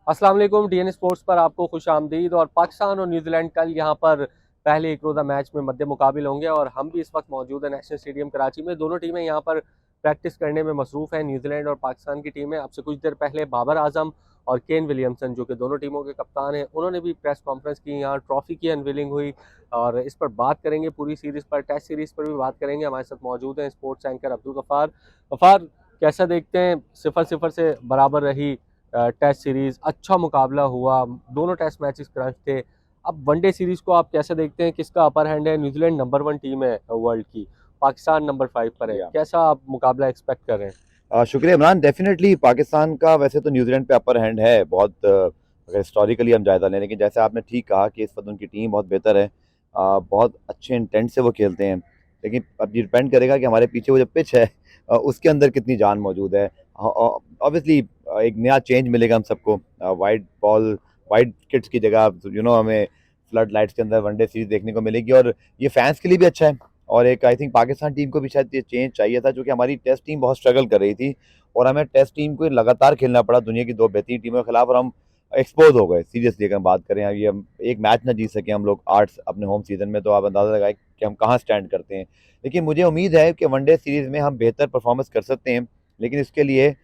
अस्सलाम वालेकुम। DN sports पर आपको खुश आमदीद। और पाकिस्तान और न्यूजीलैंड कल यहाँ पर पहले एक रोज़ा मैच में मद्दे मुकाबिल होंगे और हम भी इस वक्त मौजूद है नेशनल स्टेडियम कराची में। दोनों टीमें यहाँ पर प्रैक्टिस करने में मसरूफ़ हैं। न्यूजीलैंड और पाकिस्तान की टीमें। अब से कुछ देर पहले बाबर आजम और केन विलियमसन जो कि दोनों टीमों के कप्तान हैं, उन्होंने भी प्रेस कॉन्फ्रेंस की। यहाँ ट्रॉफी की अनवीलिंग हुई और इस पर बात करेंगे, पूरी सीरीज़ पर, टेस्ट सीरीज़ पर भी बात करेंगे। हमारे साथ मौजूद हैं स्पोर्ट्स एंकर अब्दुल गफ़ार। गफ़ार, कैसा देखते हैं? 0-0 से बराबर रही टेस्ट सीरीज, अच्छा मुकाबला हुआ, दोनों टेस्ट मैचेस क्रंच थे। अब वनडे सीरीज को आप कैसे देखते हैं? किसका अपर हैंड है? न्यूजीलैंड नंबर 1 टीम है वर्ल्ड की, पाकिस्तान नंबर 5 पर है। कैसा आप मुकाबला एक्सपेक्ट कर रहे हैं? शुक्रिया इमरान। डेफिनेटली पाकिस्तान का वैसे तो न्यूजीलैंड पे अपर हैंड है बहुत, अगर हिस्टोरिकली हम जायजा लें, लेकिन जैसे आपने ठीक कहा कि इस वक्त उनकी टीम बहुत बेहतर है। बहुत अच्छे इंटेंट से वो खेलते हैं, लेकिन अब ये डिपेंड करेगा कि हमारे पीछे वो जो पिच है उसके अंदर कितनी जान मौजूद है। ऑब्वियसली एक नया चेंज मिलेगा हम सबको। वाइट बॉल, वाइट किट्स की जगह हमें फ्लड लाइट्स के अंदर वनडे सीरीज देखने को मिलेगी, और ये फैंस के लिए भी अच्छा है। और एक आई थिंक पाकिस्तान टीम को भी शायद ये चेंज चाहिए था, क्योंकि हमारी टेस्ट टीम बहुत स्ट्रगल कर रही थी और हमें टेस्ट टीम को लगातार खेलना पड़ा दुनिया की दो बेहतरीन टीमों के खिलाफ, और हम एक्सपोज हो गए। सीरियसली अगर हम बात करें, ये हम एक मैच ना जीत सके हम लोग 8 अपने होम सीजन में, तो आप अंदाजा लगाए कि हम कहाँ स्टैंड करते हैं। लेकिन मुझे उम्मीद है कि वनडे सीरीज में हम बेहतर परफॉर्मेंस कर सकते हैं, लेकिन इसके लिए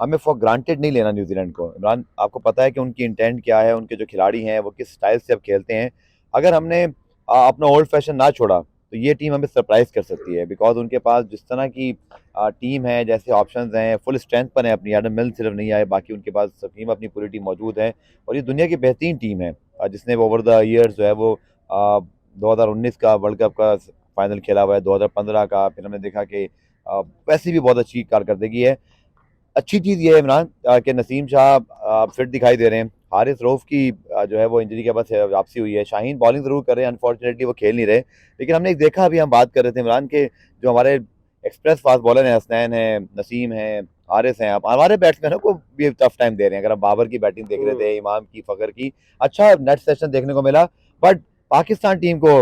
हमें फॉर ग्रांटेड नहीं लेना न्यूजीलैंड को। इमरान, आपको पता है कि उनकी इंटेंट क्या है, उनके जो खिलाड़ी हैं वो किस स्टाइल से अब खेलते हैं। अगर हमने अपना ओल्ड फैशन ना छोड़ा तो ये टीम हमें सरप्राइज कर सकती है, बिकॉज उनके पास जिस तरह की टीम है, जैसे ऑप्शंस हैं, फुल स्ट्रेंथ पर है अपनी। एडम मिल सिर्फ नहीं आए, बाकी उनके पास टीम, अपनी पूरी टीम मौजूद है, और ये दुनिया की बेहतरीन टीम है, जिसने ओवर द ईयर्स जो है वो 2019 का वर्ल्ड कप का फाइनल खेला हुआ है, 2015 का, फिर हमने देखा कि वैसे भी बहुत अच्छी कारकर्दगी है। अच्छी चीज़ ये है इमरान, कि नसीम शाह फिट दिखाई दे रहे हैं। हारिस रऊफ की जो है वो इंजरी के बाद से वापसी हुई है। शाहीन बॉलिंग ज़रूर कर रहे हैं, अनफॉर्चुनेटली वो खेल नहीं रहे। लेकिन हमने एक देखा, अभी हम बात कर रहे थे इमरान के, जो हमारे एक्सप्रेस फास्ट बॉलर हैं, हसनैन हैं, नसीम हैं, हारिस हैं, अब हमारे बैट्समैनों को भी टफ टाइम दे रहे हैं। अगर हम बाबर की बैटिंग देख रहे थे, इमाम की, फ़खर की, अच्छा नेट सेशन देखने को मिला। बट पाकिस्तान टीम को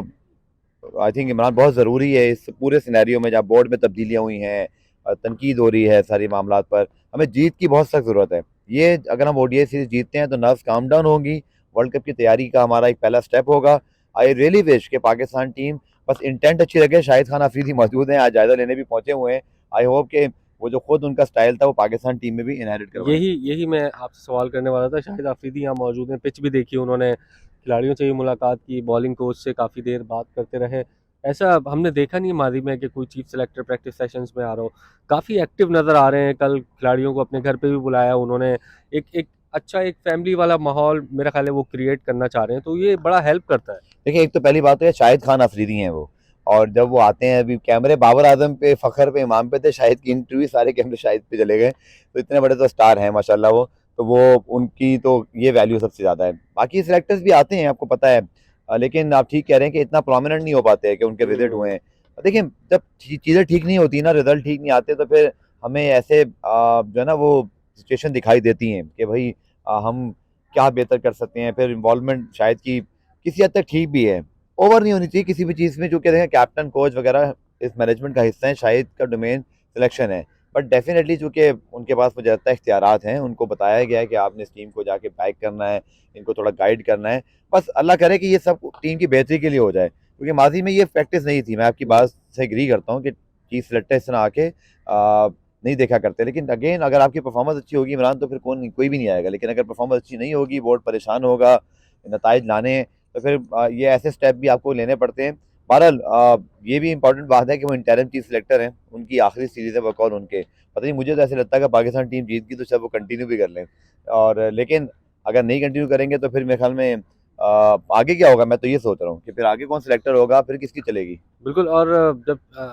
आई थिंक इमरान बहुत ज़रूरी है इस पूरे सिनेरियो में, जहाँ बोर्ड में तब्दीलियाँ हुई हैं, तनकीद हो रही है सारी मामलात पर, हमें जीत की बहुत सख्त ज़रूरत है। ये अगर हम ओडीआई सीरीज जीतते हैं तो नर्व्स काम डाउन होंगी, वर्ल्ड कप की तैयारी का हमारा एक पहला स्टेप होगा। आई रियली विश कि पाकिस्तान टीम बस इंटेंट अच्छी रखे। शाहिद खान अफरीदी मौजूद हैं, आज जायजा लेने भी पहुंचे हुए हैं। आई होप कि वो जो खुद उनका स्टाइल था वो पाकिस्तान टीम में भी इनहेरिट करवाएं। यही यही मैं आपसे सवाल करने वाला था। शाहिद अफरीदी यहाँ मौजूद हैं, पिच भी देखी उन्होंने, खिलाड़ियों से भी मुलाकात की, बॉलिंग कोच से काफ़ी देर बात करते रहे। ऐसा हमने देखा नहीं माजी में कि कोई चीफ सेलेक्टर प्रैक्टिस सेशंस में आ रहा हो। काफ़ी एक्टिव नज़र आ रहे हैं। कल खिलाड़ियों को अपने घर पे भी बुलाया उन्होंने। एक एक अच्छा, एक फैमिली वाला माहौल मेरा ख्याल है वो क्रिएट करना चाह रहे हैं, तो ये बड़ा हेल्प करता है। देखिए, एक तो पहली बात तो है, शाहिद खान अफरीदी हैं वो, और जब वो आते हैं, अभी कैमरे बाबर आजम पे, फ़खर पे, इमाम पे थे, शाहिद की इंटरव्यू सारे कैमरे शाहिद पे चले गए। तो इतने बड़े तो स्टार हैं माशाल्लाह वो, तो वो उनकी तो ये वैल्यू सबसे ज़्यादा है। बाकी सिलेक्टर्स भी आते हैं, आपको पता है, लेकिन आप ठीक कह रहे हैं कि इतना प्रोमिनेंट नहीं हो पाते हैं कि उनके विजिट हुए हैं। देखिए, जब चीज़ें ठीक नहीं होती ना, रिजल्ट ठीक नहीं आते, तो फिर हमें ऐसे जो है ना वो सिचुएशन दिखाई देती हैं कि भाई हम क्या बेहतर कर सकते हैं। फिर इन्वॉल्वमेंट शायद की किसी हद तक ठीक भी है, ओवर नहीं होनी चाहिए किसी भी चीज़ में, जो कि देखें कैप्टन कोच वगैरह इस मैनेजमेंट का हिस्सा है, शाहिद का डोमेन सिलेक्शन है। बट डेफिनेटली चूंकि उनके पास मुझे लगता है इख्तियारात हैं, उनको बताया गया है कि आपने इस टीम को जाके बैक करना है, इनको थोड़ा गाइड करना है। बस अल्लाह करे कि ये सब टीम की बेहतरी के लिए हो जाए, क्योंकि माजी में ये प्रैक्टिस नहीं थी। मैं आपकी बात से एग्री करता हूँ कि चीफ सेलेक्टर इस तरह आके नहीं देखा करते। लेकिन अगेन, अगर आपकी परफॉर्मेंस अच्छी होगी इमरान, तो फिर कोई भी नहीं आएगा। लेकिन अगर परफॉर्मेंस अच्छी नहीं होगी, बोर्ड परेशान होगा नताइज लाने, तो फिर ये ऐसे स्टेप भी आपको लेने पड़ते हैं। बहरहाल ये भी इंपॉर्टेंट बात है कि वो इंटरिम चीफ सिलेक्टर हैं, उनकी आखिरी सीरीज है वर्कआउट उनके। पता नहीं, मुझे तो ऐसे लगता है कि पाकिस्तान टीम जीत गई तो शायद वो कंटिन्यू भी कर लें, और लेकिन अगर नहीं कंटिन्यू करेंगे तो फिर मेरे ख्याल में आगे क्या होगा। मैं तो ये सोच रहा हूँ कि फिर आगे कौन सिलेक्टर होगा, फिर किसकी चलेगी। बिल्कुल। और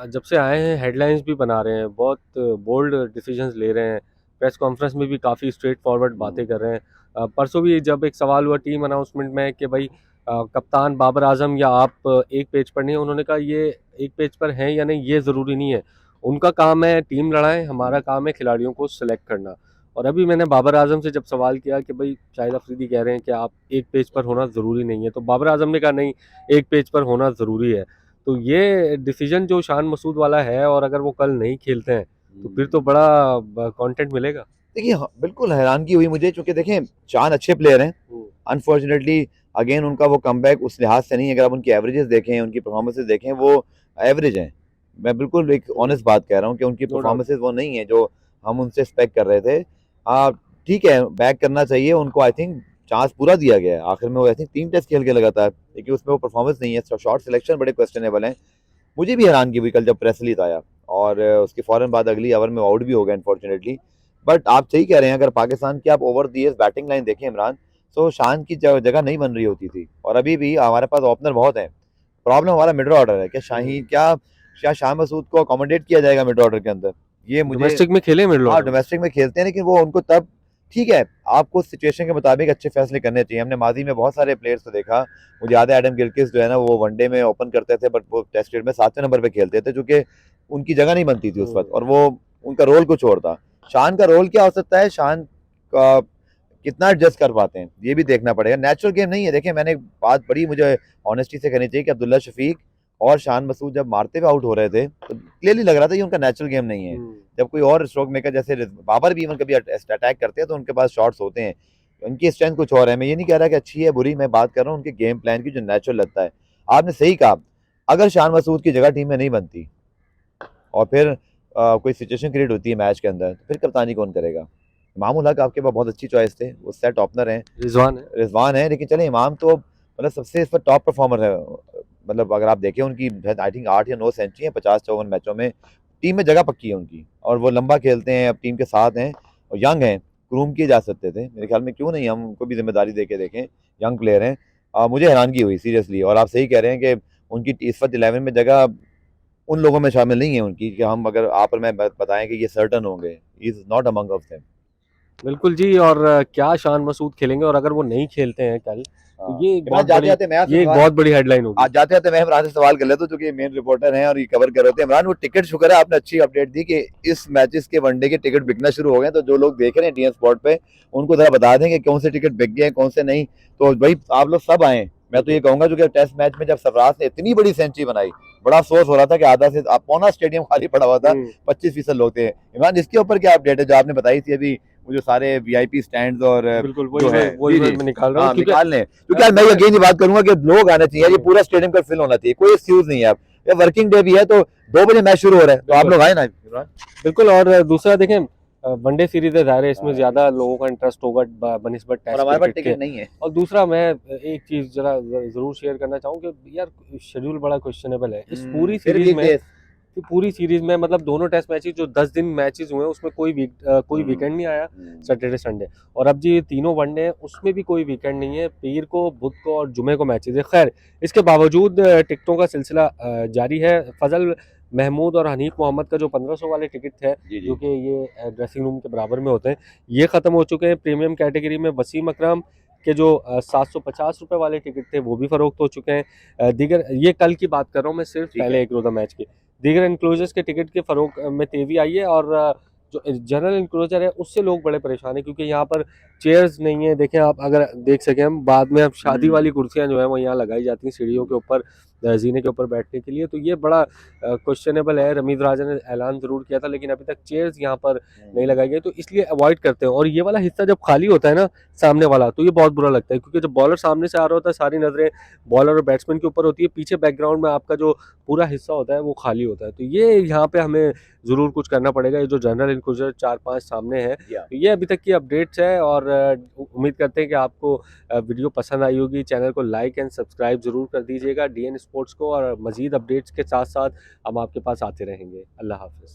जब से आए हैं हेडलाइंस भी बना रहे हैं, बहुत बोल्ड डिसीजंस ले रहे हैं। प्रेस कॉन्फ्रेंस में भी काफ़ी स्ट्रेट फॉरवर्ड बातें कर रहे हैं। परसों भी जब एक सवाल हुआ टीम अनाउंसमेंट में कि भाई कप्तान बाबर आजम या आप एक पेज पर नहीं हैं, उन्होंने कहा ये एक पेज पर हैं या नहीं ये ज़रूरी नहीं है। उनका काम है टीम लड़ाएं, हमारा काम है खिलाड़ियों को सिलेक्ट करना। और अभी मैंने बाबर आजम से जब सवाल किया कि भाई शाहिद अफरीदी कह रहे हैं कि आप एक पेज पर होना ज़रूरी नहीं है, तो बाबर आजम ने कहा नहीं, एक पेज पर होना ज़रूरी है। तो ये डिसीजन जो शान मसूद वाला है, और अगर वो कल नहीं खेलते हैं तो फिर तो बड़ा कंटेंट मिलेगा। देखिए हाँ, बिल्कुल हैरानगी हुई मुझे, क्योंकि देखें चांद अच्छे प्लेयर हैं, अनफॉर्चुनेटली अगेन उनका वो कमबैक उस लिहाज से नहीं है। अगर आप उनकी एवरेजेस देखें, उनकी परफॉर्मेंसेज देखें, वो एवरेज हैं। मैं बिल्कुल एक ऑनेस्ट बात कह रहा हूँ कि उनकी नो डाउट। परफॉर्मेंसेज वो नहीं है जो हम उनसे एक्सपेक्ट कर रहे थे। ठीक है, बैक करना चाहिए उनको, आई थिंक चांस पूरा दिया गया है। आखिर में वो आई थिंक 3 टेस्ट खेल के लगातार, लेकिन उसमें वो परफॉर्मेंस नहीं है, शॉट सिलेक्शन बड़े क्वेश्चनेबल हैं। मुझे भी हैरानगी हुई कल जब प्रेसलीत आया और उसके फौरन बाद अगली ओवर में आउट भी हो गया अनफॉर्चुनेटली। बट आप सही कह रहे हैं, अगर पाकिस्तान की आप over the years batting line देखें इमरान, तो शान की जगह नहीं बन रही होती थी, और अभी भी हमारे पास ओपनर बहुत हैं। प्रॉब्लम हमारा मिडल ऑर्डर है। क्या शाहीन क्या शाह मसूद को अकोमोडेट किया जाएगा मिडल ऑर्डर के अंदर, ये मुझे। डोमेस्टिक में खेले मिडल हाँ, ऑर्डर में। डोमेस्टिक में खेलते हैं, लेकिन वो उनको तब ठीक है, आपको सिचुएशन के मुताबिक अच्छे फैसले करने चाहिए। हमने माजी में बहुत सारे प्लेयर्स को देखा, मुझे याद है एडम गिलक्रिस्ट जो है ना, वो वनडे में ओपन करते थे, बट वो टेस्ट क्रिकेट में 7वें नंबर पे खेलते थे, क्योंकि उनकी जगह नहीं बनती थी उस वक्त, और वो उनका रोल कुछ और था। शान का रोल क्या हो सकता है, शान का कितना एडजस्ट कर पाते हैं, ये भी देखना पड़ेगा। नेचुरल गेम नहीं है। देखिए, मैंने एक बात बड़ी मुझे ऑनेस्टी से कहनी चाहिए कि अब्दुल्ला शफीक और शान मसूद जब मारते हुए आउट हो रहे थे, तो क्लियरली लग रहा था ये उनका नेचुरल गेम नहीं है। जब कोई और स्ट्रोक मेकर जैसे बाबर भी इवन कभी अटैक करते हैं, तो उनके पास शॉट्स होते हैं, उनकी स्ट्रेंथ कुछ और है। मैं ये नहीं कह रहा कि अच्छी है बुरी, मैं बात कर रहा हूँ उनके गेम प्लान की जो नेचुरल लगता है। आपने सही कहा, अगर शान मसूद की जगह टीम में नहीं बनती और फिर कोई सिचुएशन क्रिएट होती है मैच के अंदर, तो फिर कप्तानी कौन करेगा? इमामुल हक आपके पास बहुत अच्छी चॉइस थे, वो सेट ओपनर हैं, रिजवान है, लेकिन चले इमाम तो मतलब सबसे इस पर टॉप परफॉर्मर है। मतलब अगर आप देखें उनकी आई थिंक 8 या 9 सेंचुरी है 50-54 मैचों में, टीम में जगह पक्की है उनकी, और वो लंबा खेलते हैं, अब टीम के साथ हैं और यंग हैं, ग्रूम किए जा सकते थे मेरे ख्याल में, क्यों नहीं हम उनको भी जिम्मेदारी दे के देखें, यंग प्लेयर हैं। मुझे हैरानगी हुई सीरियसली, और आप सही कह रहे हैं कि उनकी इस वक्त 11 में जगह उन लोगों में शामिल नहीं है उनकी कि हम अगर आप और मैं बताएं कि ये सर्टन होंगे, is not among of them. बिल्कुल जी। और क्या शान मसूद खेलेंगे, और अगर वो नहीं खेलते हैं कल, तो ये एक बहुत जाते बड़ी जाते मैं ये एक बहुत बड़ी हेडलाइन होगी। आज जाते जाते मैं इमरान से सवाल कर लेता हूँ, जो कि मेन रिपोर्टर हैं और ये कवर कर रहे थे। इमरान, वो टिकट, शुक्र है आपने अच्छी अपडेट दी कि इस मैचेस के वनडे के टिकट बिकना शुरू हो गए, तो जो लोग देख रहे हैं डीएन स्पॉट पे, उनको जरा बता दें कि कौन से टिकट बिक गए हैं, कौन से नहीं। तो भाई आप लोग सब आए। मैं तो ये कहूंगा, जो कि टेस्ट मैच में जब सरफराज ने इतनी बड़ी सेंचुरी बनाई, बड़ा अफसोस हो रहा था कि आधा से पौना स्टेडियम खाली पड़ा हुआ था, 25% लोग थे। इमरान, इसके ऊपर क्या अपडेट है जो आपने बताई थी अभी, वो जो सारे वीआईपी स्टैंड्स और बिल्कुल जो है, वही मैं निकाल रहा हूँ, क्योंकि निकाल लें, क्योंकि यार मैं अगेन ये बात करूंगा कि लोग आने चाहिए, ये पूरा स्टेडियम का फिल होना चाहिए, कोई एक्सक्यूज नहीं है। अब ये वर्किंग डे भी है, तो 2 बजे मैच शुरू हो रहा है, तो आप लोग आए ना। बिल्कुल। और दूसरा देखें, वनडे सीरीज है, ज़ाहिर है इसमें ज़्यादा लोगों का इंटरेस्ट होगा बनस्बत और टेस्ट हमारे पास क्रिकेट के। टिकट नहीं है। और दूसरा मैं एक चीज़ जरा ज़रूर शेयर करना चाहूँ कि यार शेड्यूल बड़ा क्वेश्चनेबल है इस पूरी फिर सीरीज में। वीकडेज। पूरी सीरीज में मतलब दोनों टेस्ट मैचेस जो 10 दिन मैचेस हुए हैं, उसमें कोई वीकेंड नहीं आया, सैटरडे संडे। और अब जी ये तीनों वनडे हैं, उसमें भी कोई वीकेंड नहीं है, पीर को, बुध को और जुमे को मैचेस है। खैर, इसके बावजूद टिकटों का सिलसिला जारी है। फजल महमूद और हनीफ मोहम्मद का जो 1500 वाले टिकट थे, जो कि ये ड्रेसिंग रूम के बराबर में होते हैं, ये ख़त्म हो चुके हैं। प्रीमियम कैटेगरी में वसीम अकरम के जो 750 वाले टिकट थे, वो भी फरोख्त हो चुके हैं। दीगर, ये कल की बात कर रहा हूँ मैं, सिर्फ पहले एक रोज़ा मैच की। दीगर इनक्लोजर्स के टिकट के फरोख में तेज़ी आई है, और जो जनरल इनक्लोजर है उससे लोग बड़े परेशान हैं, क्योंकि यहाँ पर चेयर्स नहीं है। देखें आप, अगर देख सकें हम, बाद में अब शादी वाली कुर्सियाँ जो है वो यहाँ लगाई जाती हैं सीढ़ियों के ऊपर, जीने के ऊपर बैठने के लिए, तो ये बड़ा क्वेश्चनेबल है। रमीज राजा ने ऐलान ज़रूर किया था, लेकिन अभी तक चेयर्स यहाँ पर नहीं लगाई गई, तो इसलिए अवॉइड करते हैं। और ये वाला हिस्सा जब खाली होता है ना, सामने वाला, तो ये बहुत बुरा लगता है, क्योंकि जब बॉलर सामने से आ रहा होता है, सारी नज़रें बॉलर और बैट्समैन के ऊपर होती है, पीछे बैकग्राउंड में आपका जो पूरा हिस्सा होता है वो खाली होता है। तो ये यहाँ पे हमें ज़रूर कुछ करना पड़ेगा। ये जो जनरल इंक्लूजर 4-5 सामने है, तो ये अभी तक की अपडेट्स है, और उम्मीद करते हैं कि आपको वीडियो पसंद आई होगी। चैनल को लाइक एंड सब्सक्राइब ज़रूर कर दीजिएगा डीएन स्पोर्ट्स को, और मज़ीद अपडेट्स के साथ साथ हम आपके पास आते रहेंगे। अल्लाह हाफ़िज़।